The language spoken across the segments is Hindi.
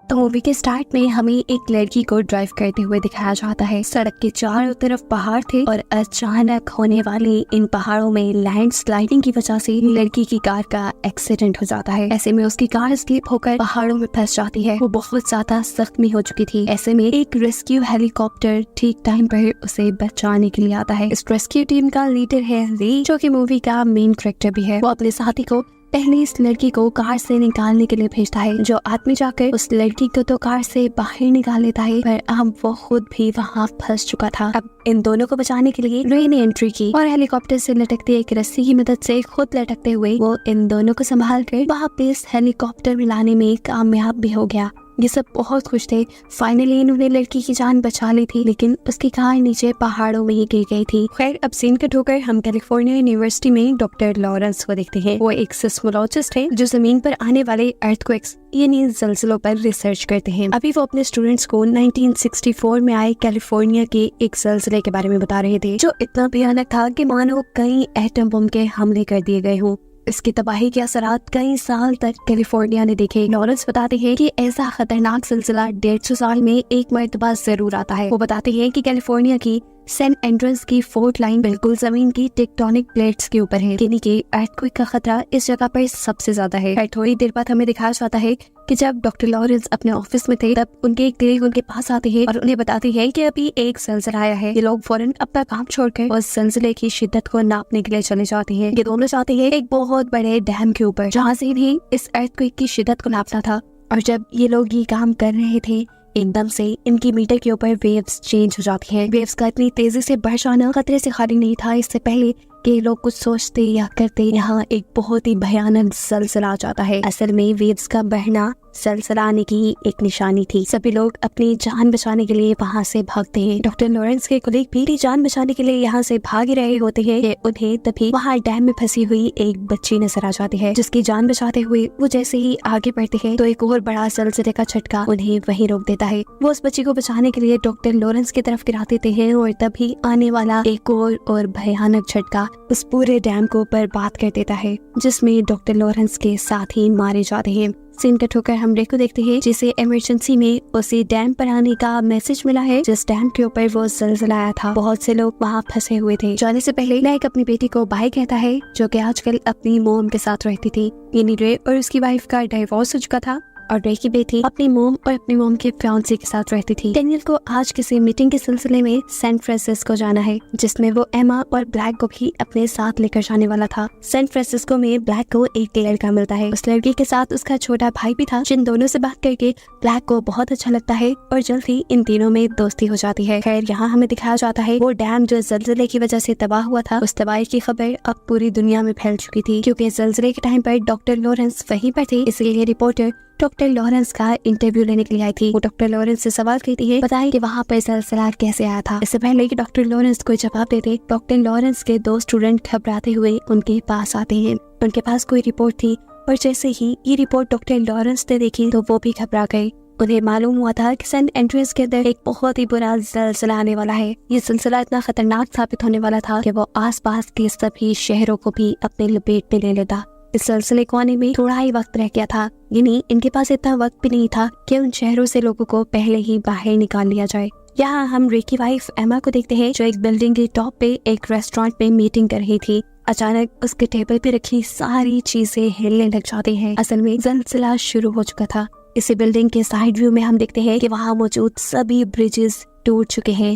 तो मूवी के स्टार्ट में हमें एक लड़की को ड्राइव करते हुए दिखाया जाता है। सड़क के चारों तरफ पहाड़ थे और अचानक होने वाली इन पहाड़ों में लैंडस्लाइडिंग की वजह से लड़की की कार का एक्सीडेंट हो जाता है। ऐसे में उसकी कार स्लिप होकर पहाड़ों में फंस जाती है। वो बहुत ज्यादा जख्मी हो चुकी थी। ऐसे में एक रेस्क्यू हेलीकॉप्टर ठीक टाइम पर उसे बचाने के लिए आता है। इस रेस्क्यू टीम का लीडर है ली, जो कि मूवी का मेन कैरेक्टर भी है। वो अपने साथी को पहले इस लड़की को कार से निकालने के लिए भेजता है। जो आदमी जाकर उस लड़की को तो कार से बाहर निकाल लेता है, पर अब वो खुद भी वहाँ फंस चुका था। अब इन दोनों को बचाने के लिए रे ने एंट्री की और हेलीकॉप्टर से लटकते एक रस्सी की मदद से खुद लटकते हुए वो इन दोनों को संभाल कर वापस हेलीकॉप्टर में लाने में कामयाब भी हो गया। ये सब बहुत खुश थे। फाइनली इन्होंने लड़की की जान बचा ली थी, लेकिन उसकी कार नीचे पहाड़ों में ही गिर गई थी। खैर, अब सीन कट होकर हम कैलिफोर्निया यूनिवर्सिटी में डॉक्टर लॉरेंस को देखते हैं। वो एक सिस्मोलॉजिस्ट है जो जमीन पर आने वाले अर्थक्वेक्स यानी ज़लज़लों पर रिसर्च करते हैं। अभी वो अपने स्टूडेंट्स को 1964 में आए कैलिफोर्निया के एक ज़लज़ले के बारे में बता रहे थे, जो इतना भयानक था कि मानो कई एटम बम के हमले कर दिए गए हों। इसकी तबाही के असरात कई साल तक कैलिफोर्निया ने देखे। लॉरेंस बताते हैं कि ऐसा खतरनाक सिलसिला 150 साल में एक मर्तबा जरूर आता है। वो बताते हैं कि कैलिफोर्निया की सेंट एंड्रयूज की फोर्ट लाइन बिल्कुल जमीन की टेक्टोनिक प्लेट्स के ऊपर है, यानी कि अर्थक्वेक का खतरा इस जगह पर सबसे ज्यादा है। थोड़ी देर बाद हमें दिखाया जाता है कि जब डॉक्टर लॉरेंस अपने ऑफिस में थे, तब उनके एक कलीग उनके पास आते हैं और उन्हें बताते हैं कि अभी एक ज़लज़ला आया है। ये लोग फौरन अपना काम छोड़कर उस ज़लज़ले की शिद्दत को नापने के लिए चले जाते हैं। ये दोनों जाते हैं एक बहुत बड़े डैम के ऊपर, जहाँ से इन्हें इस अर्थक्वेक की शिद्दत को नापना था। और जब ये लोग ये काम कर रहे थे, एकदम से इनकी मीटर के ऊपर वेव्स चेंज हो जाती हैं। वेव्स का इतनी तेजी से बढ़ जाना खतरे से खाली नहीं था। इससे पहले कि लोग कुछ सोचते या करते, यहाँ एक बहुत ही भयानक ज़लज़ला आ जाता है। असल में वेव्स का बढ़ना ज़लज़ला आने की एक निशानी थी। सभी लोग अपनी जान बचाने के लिए वहाँ से भागते हैं। डॉक्टर लॉरेंस के कलीग भी अपनी जान बचाने के लिए यहाँ से भाग रहे होते हैं कि उन्हें तभी वहाँ डैम में फंसी हुई एक बच्ची नजर आ जाती है, जिसकी जान बचाते हुए वो जैसे ही आगे बढ़ते हैं तो एक और बड़ा ज़लज़ले का झटका उन्हें वहीं रोक देता है। वो उस बच्ची को बचाने के लिए डॉक्टर लॉरेंस की तरफ गिरा देते हैं और तभी आने वाला एक और भयानक झटका उस पूरे डैम को बर्बाद कर देता है, जिसमें डॉक्टर लॉरेंस के साथी मारे जाते हैं। सीन कट होकर हम रे को देखते हैं, जिसे इमरजेंसी में उसी डैम पर आने का मैसेज मिला है, जिस डैम के ऊपर वो ज़लज़ला आया था। बहुत से लोग वहाँ फंसे हुए थे। जाने से पहले नायक अपनी बेटी को बाय कहता है, जो कि आजकल अपनी मोम के साथ रहती थी। यानी रे और उसकी वाइफ का डिवोर्स हो चुका था और रे की बेटी अपनी मोम और अपनी मोम के फियांसे के साथ रहती थी। डेनियल को आज किसी मीटिंग के सिलसिले में सैन फ्रांसिस्को जाना है, जिसमें वो एमा और ब्लैक को भी अपने साथ लेकर जाने वाला था। सैन फ्रांसिस्को में ब्लैक को एक लड़का मिलता है। उस लड़की के साथ उसका छोटा भाई भी था, जिन दोनों से बात करके ब्लैक को बहुत अच्छा लगता है और जल्द ही इन तीनों में दोस्ती हो जाती है। खैर, यहाँ हमें दिखाया जाता है वो डैम जो ज़लज़ले की वजह से तबाह हुआ था, उस तबाही की खबर अब पूरी दुनिया में फैल चुकी थी। क्योंकि ज़लज़ले के टाइम पर डॉक्टर लॉरेंस वहीं पर थे, इसलिए रिपोर्टर डॉक्टर लॉरेंस का इंटरव्यू लेने के लिए आई थी। वो डॉक्टर लॉरेंस से सवाल करती है, बताएं कि वहाँ पर ज़लज़ला कैसे आया था। इससे पहले कि डॉक्टर लॉरेंस कोई जवाब देते, डॉक्टर लॉरेंस के दो स्टूडेंट घबराते हुए उनके पास आते हैं। उनके पास कोई रिपोर्ट थी और जैसे ही ये रिपोर्ट डॉक्टर लॉरेंस ने देखी तो वो भी घबरा गए। उन्हें मालूम हुआ था कि सेंट एंड्रयूज के अंदर एक बहुत ही बुरा ज़लज़ला आने वाला है। ये सिलसिला इतना खतरनाक साबित होने वाला था कि वो आसपास के सभी शहरों को भी अपने लपेट में ले लेता। इस सिलसिले को आने में थोड़ा ही वक्त रह गया था, यानी इनके पास इतना वक्त भी नहीं था कि उन शहरों से लोगों को पहले ही बाहर निकाल लिया जाए। यहाँ हम रे की वाइफ एमा को देखते हैं, जो एक बिल्डिंग के टॉप पे एक रेस्टोरेंट में मीटिंग कर रही थी। अचानक उसके टेबल पे रखी सारी चीजें हिलने लग जाती हैं। असल में ज़लज़ला शुरू हो चुका था। इसी बिल्डिंग के साइड व्यू में हम देखते हैं कि वहाँ मौजूद सभी ब्रिजेस टूट चुके हैं।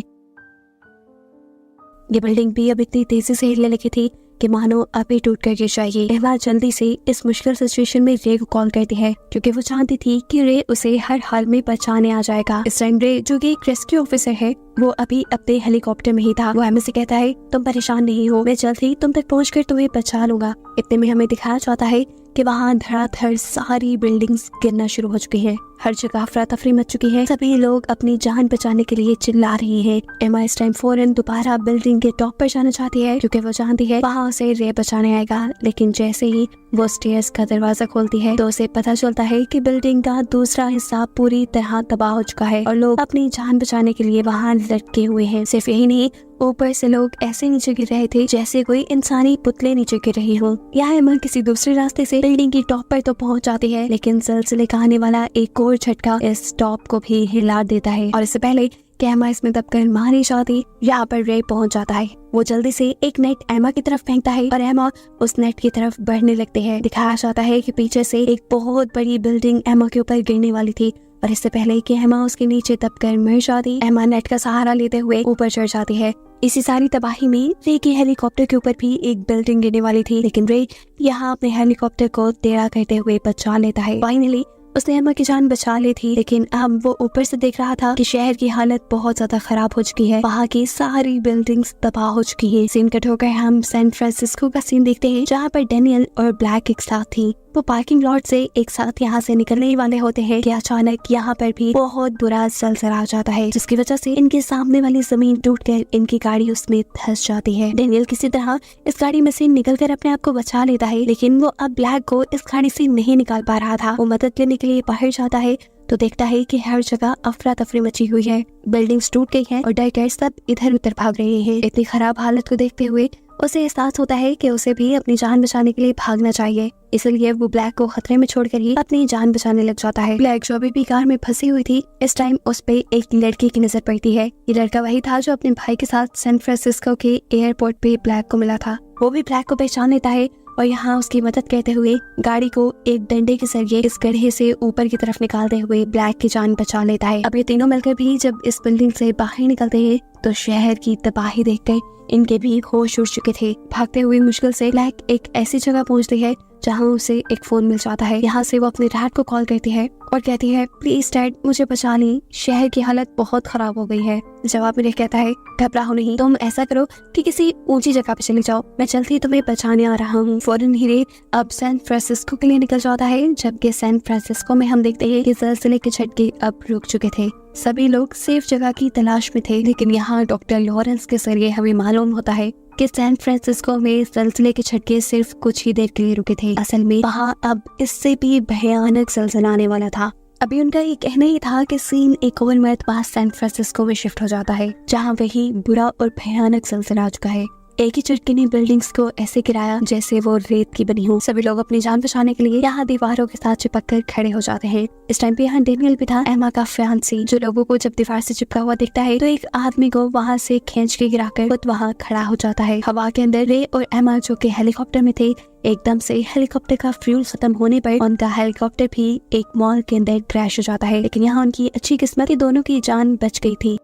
ये बिल्डिंग भी अब इतनी तेजी से हिलने लगी थी कि मानो अभी टूट कर गिर जाएगी। एमा जल्दी से इस मुश्किल सिचुएशन में रे को कॉल करती है, क्योंकि वो चाहती थी कि रे उसे हर हाल में बचाने आ जाएगा। इस टाइम रे, जो कि एक रेस्क्यू ऑफिसर है, वो अभी अपने हेलीकॉप्टर में ही था। वो एमा से कहता है, तुम परेशान नहीं हो, मैं जल्द ही तुम तक पहुंचकर तुम्हें बचा लूंगा। इतने में हमें दिखाया जाता है कि वहाँ धड़ाधड़ सारी बिल्डिंग्स गिरना शुरू हो चुकी हैं। हर जगह अफरा तफरी मच चुकी है। सभी लोग अपनी जान बचाने के लिए चिल्ला रहे हैं। एमा इस टाइम फौरन दोबारा बिल्डिंग के टॉप पर जाना चाहती है, क्योंकि वो जानती है वहाँ उसे रे बचाने आएगा। लेकिन जैसे ही वो स्टेयर्स का दरवाजा खोलती है तो उसे पता चलता है कि बिल्डिंग का दूसरा हिस्सा पूरी तरह तबाह हो चुका है और लोग अपनी जान बचाने के लिए वहाँ लटके हुए हैं। सिर्फ यही नहीं, ऊपर से लोग ऐसे नीचे गिर रहे थे जैसे कोई इंसानी पुतले नीचे गिर रही हो। यहाँ एमा किसी दूसरे रास्ते से बिल्डिंग की टॉप पर तो पहुंच जाती है, लेकिन सिलसिले का आने वाला एक और झटका इस टॉप को भी हिला देता है और इससे पहले कि एमा इसमें दबकर मारी जाती, यहाँ पर रे पहुंच जाता है। वो जल्दी से एक नेट एमा की तरफ फेंकता है और एमा उस नेट की तरफ बढ़ने लगते हैं। दिखाया जाता है कि पीछे से एक बहुत बड़ी बिल्डिंग एमा के ऊपर गिरने वाली थी और इससे पहले कि एमा उसके नीचे दबकर मर जाती, एमा नेट का सहारा लेते हुए ऊपर चढ़ जाती है। इसी सारी तबाही में रे के हेलीकॉप्टर के ऊपर भी एक बिल्डिंग गिरने वाली थी, लेकिन रे यहाँ अपने हेलीकॉप्टर को टेढ़ा करते हुए बचा लेता है। फाइनली उसने एमा की जान बचा ली थी, लेकिन अब वो ऊपर से देख रहा था कि शहर की हालत बहुत ज्यादा खराब हो चुकी है। वहाँ की सारी बिल्डिंग्स तबाह हो चुकी है। सीन कट होकर हम सैन फ्रांसिस्को का सीन देखते हैं, जहाँ पर डेनियल और ब्लैक एक साथ थी। वो पार्किंग लॉट से एक साथ यहाँ से निकलने ही वाले होते हैं कि अचानक यहाँ पर भी बहुत बुरा ज़लज़ला आ जाता है, जिसकी वजह से इनके सामने वाली जमीन टूटकर इनकी गाड़ी उसमें धंस जाती है। डेनियल किसी तरह इस गाड़ी में से निकलकर अपने आप को बचा लेता है, लेकिन वो अब ब्लैक को इस गाड़ी से नहीं निकाल पा रहा था। वो मदद लेने के लिए बाहर जाता है तो देखता है कि हर जगह अफरा तफरी मची हुई है, बिल्डिंग्स टूट गई हैं और डरकर सब इधर उधर भाग रहे हैं। इतनी खराब हालत को देखते हुए उसे एहसास होता है कि उसे भी अपनी जान बचाने के लिए भागना चाहिए, इसलिए वो ब्लैक को खतरे में छोड़कर ही अपनी जान बचाने लग जाता है। ब्लैक जो अभी भी कार में फंसी हुई थी, इस टाइम उस पे एक लड़की की नजर पड़ती है। ये लड़का वही था जो अपने भाई के साथ सैन फ्रांसिस्को के एयरपोर्ट पे ब्लैक को मिला था। वो भी ब्लैक को पहचान लेता है और यहाँ उसकी मदद करते हुए गाड़ी को एक डंडे के जरिए इस गड्ढे से ऊपर की तरफ निकालते हुए ब्लैक की जान बचा लेता है। अब ये तीनों मिलकर भी जब इस बिल्डिंग से बाहर निकलते हैं तो शहर की तबाही देखकर इनके भी होश उड़ चुके थे। भागते हुए मुश्किल से ब्लैक एक ऐसी जगह पहुंचती है जहां उसे एक फोन मिल जाता है। यहाँ से वो अपने डैड को कॉल करती है और कहती है, प्लीज डैड मुझे बचा ली, शहर की हालत बहुत खराब हो गई है। जवाब में कहता है, घबराओ नहीं, तुम ऐसा करो कि किसी ऊंची जगह पे चले जाओ, मैं जल्दी तुम्हें बचाने आ रहा हूँ। फौरन ही रे अब सैन फ्रांसिस्को के लिए निकल जाता है, जबकि सैन फ्रांसिस्को में हम देखते हैं कि ज़लज़ले के झटके अब रुक चुके थे। सभी लोग सेफ जगह की तलाश में थे, लेकिन यहाँ डॉक्टर लॉरेंस के जरिए हमें मालूम होता है कि सैन फ्रांसिस्को में ज़लज़ले के झटके सिर्फ कुछ ही देर के लिए रुके थे। असल में वहाँ अब इससे भी भयानक ज़लज़ला आने वाला था। अभी उनका ये कहना ही था कि सीन एक और मरतबा सैन फ्रांसिस्को में शिफ्ट हो जाता है, जहाँ वही बुरा और भयानक ज़लज़ला आ चुका है। एक ही झटके ने बिल्डिंग्स को ऐसे गिराया जैसे वो रेत की बनी हो। सभी लोग अपनी जान बचाने के लिए यहाँ दीवारों के साथ चिपक कर खड़े हो जाते हैं। इस टाइम पे यहाँ डेनियल भी था, एमा का फियांसी, जो लोगों को जब दीवार से चिपका हुआ दिखता है तो एक आदमी को वहाँ से खींच के गिराकर खुद वहाँ खड़ा हो जाता है। हवा के अंदर रे और एमा जो कि हेलीकॉप्टर में थे, एकदम से हेलीकॉप्टर का फ्यूल खत्म होने पर उनका हेलीकॉप्टर भी एक मॉल के अंदर क्रैश हो जाता है, लेकिन यहाँ उनकी अच्छी किस्मत कि दोनों की जान बच गई थी।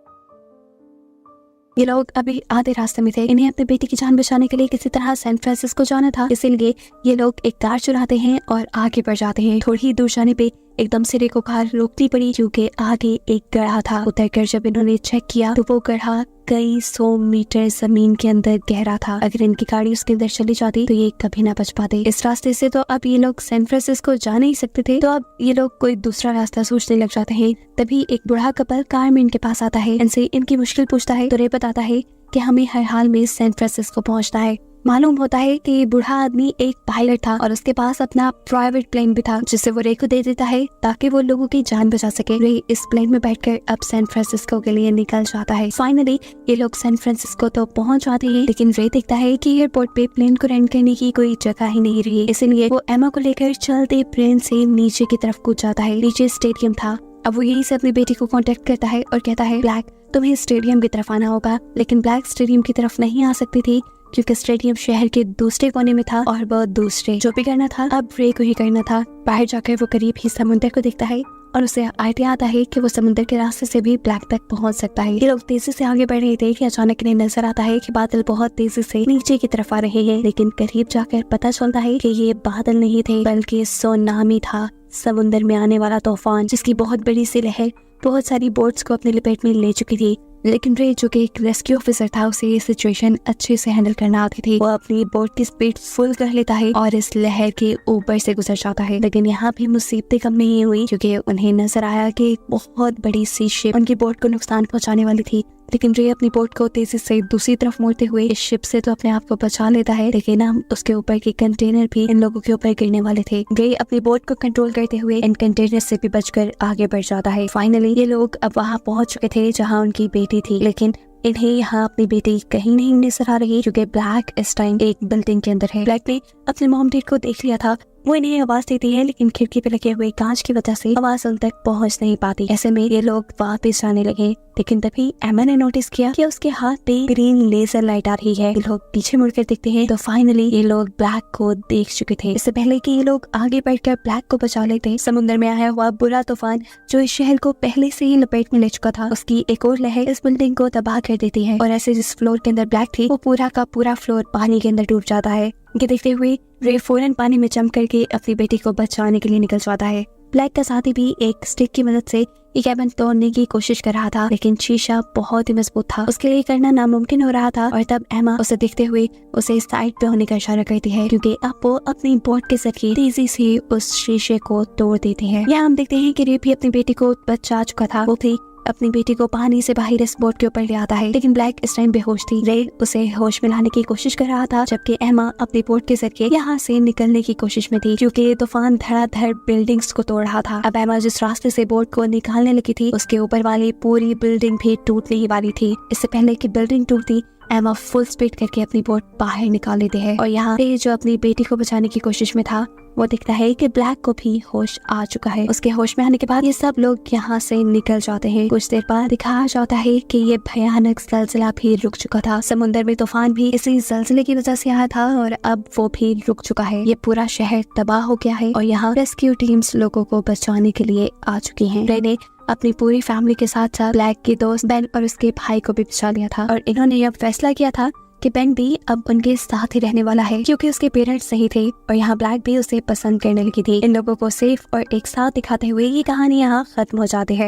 ये लोग अभी आधे रास्ते में थे। इन्हें अपने बेटी की जान बचाने के लिए किसी तरह सैन फ्रांसिस्को जाना था, इसीलिए ये लोग एक कार चुराते हैं और आगे बढ़ जाते हैं। थोड़ी ही दूर जाने पे एकदम से रे को कार रोकनी पड़ी, क्योंकि आगे एक गड्ढा था। उतरकर जब इन्होंने चेक किया तो वो गड्ढा कई 100 मीटर जमीन के अंदर गहरा था। अगर इनकी गाड़ी उसके अंदर चली जाती तो ये कभी ना बच पाते। इस रास्ते से तो अब ये लोग सैन फ्रांसिस्को जा नहीं सकते थे, तो अब ये लोग कोई दूसरा रास्ता सोचने लग जाते हैं। तभी एक बूढ़ा कपल कार में इनके पास आता है, इनसे इनकी मुश्किल पूछता है तो रे बताता है कि हमें हर हाल में सैन फ्रांसिस्को पहुंचना है। मालूम होता है कि बूढ़ा आदमी एक पायलट था और उसके पास अपना प्राइवेट प्लेन भी था, जिसे वो रे को दे देता है ताकि वो लोगों की जान बचा सके। रे इस प्लेन में बैठकर अब सैन फ्रांसिस्को के लिए निकल जाता है। फाइनली ये लोग सैन फ्रांसिस्को तो पहुंच जाते हैं, लेकिन रे देखता है कि एयरपोर्ट पे प्लेन को रेंट करने की कोई जगह ही नहीं रही, इसलिए वो एमा को लेकर चलते प्लेन से नीचे की तरफ कूद जाता है। नीचे स्टेडियम था। अब वो यहीं से अपनी बेटी को कांटेक्ट करता है और कहता है, ब्लैक तुम्हें स्टेडियम की तरफ आना होगा। लेकिन ब्लैक स्टेडियम की तरफ नहीं आ सकती थी क्योंकि स्टेडियम शहर के दूसरे कोने में था और बहुत दूसरे। जो भी करना था अब रे को ही करना था। बाहर जाकर वो करीब ही समुद्र को देखता है और उसे आइडिया आता है कि वो समुद्र के रास्ते से भी ब्लैक तक पहुंच सकता है। ये लोग तेजी से आगे बढ़ रहे थे कि अचानक इन्हें नजर आता है कि बादल बहुत तेजी से नीचे की तरफ आ रहे हैं, लेकिन करीब जाकर पता चलता है कि ये बादल नहीं थे बल्कि सुनामी था, समुद्र में आने वाला तूफान, जिसकी बहुत बड़ी सी लहर बहुत सारी बोट्स को अपने लपेट में ले चुकी थी। लेकिन रे जो कि एक रेस्क्यू ऑफिसर था, उसे ये सिचुएशन अच्छे से हैंडल करना आती थी। वो अपनी बोट की स्पीड फुल कर लेता है और इस लहर के ऊपर से गुजर जाता है। लेकिन यहाँ भी मुसीबतें कम नहीं हुई, क्योंकि उन्हें नजर आया कि एक बहुत बड़ी सी शिप उनकी बोट को नुकसान पहुंचाने वाली थी। लेकिन रे अपनी बोट को तेजी से दूसरी तरफ मोड़ते हुए इस शिप से तो अपने आप को बचा लेता है, लेकिन हम उसके ऊपर के कंटेनर भी इन लोगों के ऊपर गिरने वाले थे। रे अपनी बोट को कंट्रोल करते हुए इन कंटेनर से भी बचकर आगे बढ़ जाता है। फाइनली ये लोग अब वहाँ पहुंच चुके थे जहाँ उनकी बेटी थी, लेकिन इन्हें यहाँ अपनी बेटी कहीं नहीं नजर आ रही, क्योंकि ब्लैक इस टाइम एक बिल्डिंग के अंदर है। ब्लैक ने अपने मॉम डैड को देख लिया था, वो इन्हें आवाज देती है, लेकिन खिड़की पे लगे हुए कांच की वजह से आवाज उन तक पहुंच नहीं पाती। ऐसे में ये लोग वापस जाने लगे, लेकिन तभी एमा ने नोटिस किया कि उसके हाथ पे ग्रीन लेजर लाइट आ रही है। ये लोग पीछे मुड़कर देखते हैं तो फाइनली ये लोग ब्लैक को देख चुके थे। इससे पहले कि ये लोग आगे बढ़कर ब्लैक को बचा लेते, समुद्र में आया हुआ बुरा तूफान जो इस शहर को पहले से ही लपेट में ले चुका था, उसकी एक और लहर इस बिल्डिंग को तबाह कर देती है और ऐसे जिस फ्लोर के अंदर ब्लैक थी वो पूरा का पूरा फ्लोर पानी के अंदर डूब जाता है। ये देखते हुए रे फौरन पानी में जंप करके अपनी बेटी को बचाने के लिए निकल जाता है। ब्लैक का साथी भी एक स्टिक की मदद से ये कैबिन तोड़ने की कोशिश कर रहा था, लेकिन शीशा बहुत ही मजबूत था, उसके लिए करना नामुमकिन हो रहा था। और तब एमा उसे देखते हुए उसे साइड पे होने का इशारा करती है, क्योंकि अब वो अपनी बोट के जरिए तेजी से उस शीशे को तोड़ देती है। यहाँ हम देखते हैं कि रे भी अपनी बेटी को बचा चुका था, वो भी अपनी बेटी को पानी से बाहर इस बोट के ऊपर ले आता है, लेकिन ब्लैक इस टाइम बेहोश थी। रे उसे होश में लाने की कोशिश कर रहा था, जबकि एमा अपनी बोट के जरिए यहाँ से निकलने की कोशिश में थी, क्योंकि तूफान धड़ाधड़ बिल्डिंग्स को तोड़ रहा था। अब एमा जिस रास्ते से बोट को निकालने लगी थी उसके ऊपर वाली पूरी बिल्डिंग भी टूटने ही वाली थी। इससे पहले कि बिल्डिंग टूटती, एमा फुल स्पीड करके अपनी बोट बाहर निकाल लेते हैं और यहाँ पे जो अपनी बेटी को बचाने की कोशिश में था वो दिखता है कि ब्लैक को भी होश आ चुका है। उसके होश में आने के बाद ये सब लोग यहाँ से निकल जाते हैं। कुछ देर बाद दिखाया जाता है कि ये भयानक ज़लज़ला भी रुक चुका था। समुद्र में तूफान भी इसी ज़लज़ले की वजह से आया था और अब वो भी रुक चुका है। ये पूरा शहर तबाह हो गया है और यहाँ रेस्क्यू टीम्स लोगों को बचाने के लिए आ चुकी हैं। रे ने अपनी पूरी फैमिली के साथ साथ ब्लैक की दोस्त बेन और उसके भाई को भी बचा लिया था और इन्होंने यह फैसला किया था कि बेन भी अब उनके साथ ही रहने वाला है, क्योंकि उसके पेरेंट्स सही थे और यहाँ ब्लैक भी उसे पसंद करने लगी थी। इन लोगों को सेफ और एक साथ दिखाते हुए ये कहानी यहाँ खत्म हो जाती है।